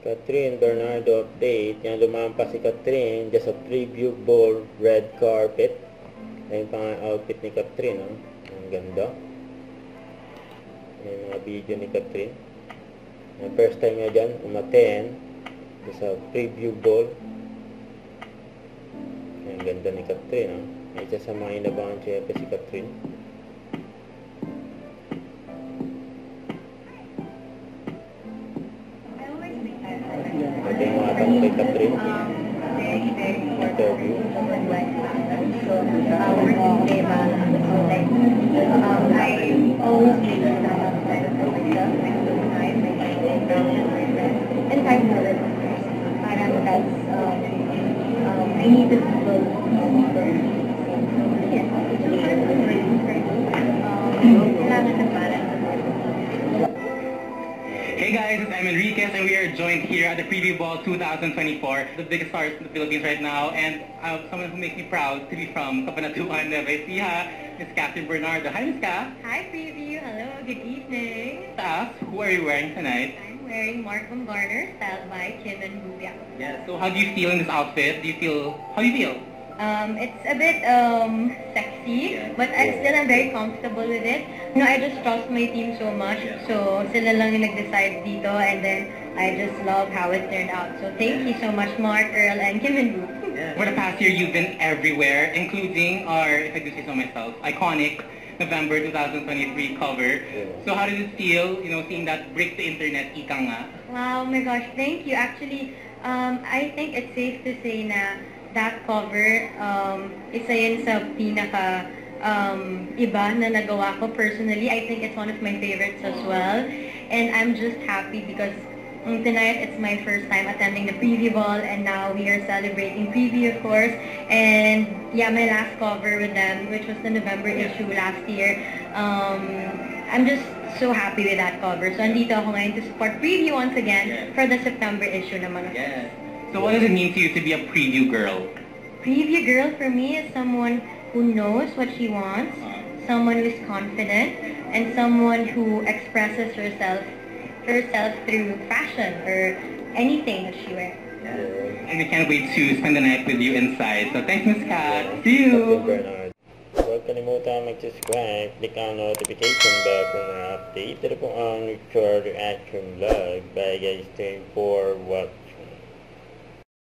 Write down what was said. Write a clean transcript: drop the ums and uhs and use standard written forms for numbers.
Catherine Bernardo update. Yan, lumampas si Catherine just sa preview ball red carpet. Ayun pa nga outfit ni Catherine. Oh. Ang ganda. Yung mga video ni Catherine. Yung first time niya dyan, umaten sa preview ball. Ang ganda ni Catherine. Oh. Isa sa mga inabangan syempre si Catherine. Ito yung mga tanong kay Catherine. Interview. And time for it. Parang that's, I need to people. Kailangan na parang. Hey guys, it's Enriquez and we are joined here at the Preview Ball 2024, the biggest stars in the Philippines right now, and someone who makes me proud to be from Cabanatuan, Nueva Ecija, Miss Catherine Bernardo. Hi, Miss Ka. Hi, Preview. Hello, good evening. To us, who are you wearing tonight? I'm wearing Mark von Garner, styled by Kim and Bubia. Yeah. So how do you feel in this outfit? How do you feel? It's a bit sexy, but I still am very comfortable with it. You know, I just trust my team so much, so sila lang yung nag-decide dito, and then I just love how it turned out. So thank you so much, Mark, Earl, and Kim and Boo. For the past year, you've been everywhere, including our, if I do say so myself, iconic November 2023 cover. So how did it feel, you know, seeing that break the internet, ika nga? Wow, oh my gosh, thank you. Actually, I think it's safe to say na that cover, isa yun sa pinaka iba na nagawa ko personally. I think it's one of my favorites as well. And I'm just happy because tonight it's my first time attending the Preview Ball, and now we are celebrating Preview, of course. And yeah, my last cover with them, which was the November issue last year. I'm just so happy with that cover. So andito ako ngayon to support Preview once again for the September issue naman. So what does it mean to you to be a preview girl? Preview girl for me is someone who knows what she wants, someone who is confident, and someone who expresses herself through fashion or anything that she wears. And we can't wait to spend the night with you inside. So thanks, Miss Kat. See you! Huwag kalimutan mag-subscribe, click ang notification bell for mga update. Ito po ang Richard Reaction Vlog. Bye guys, stay for what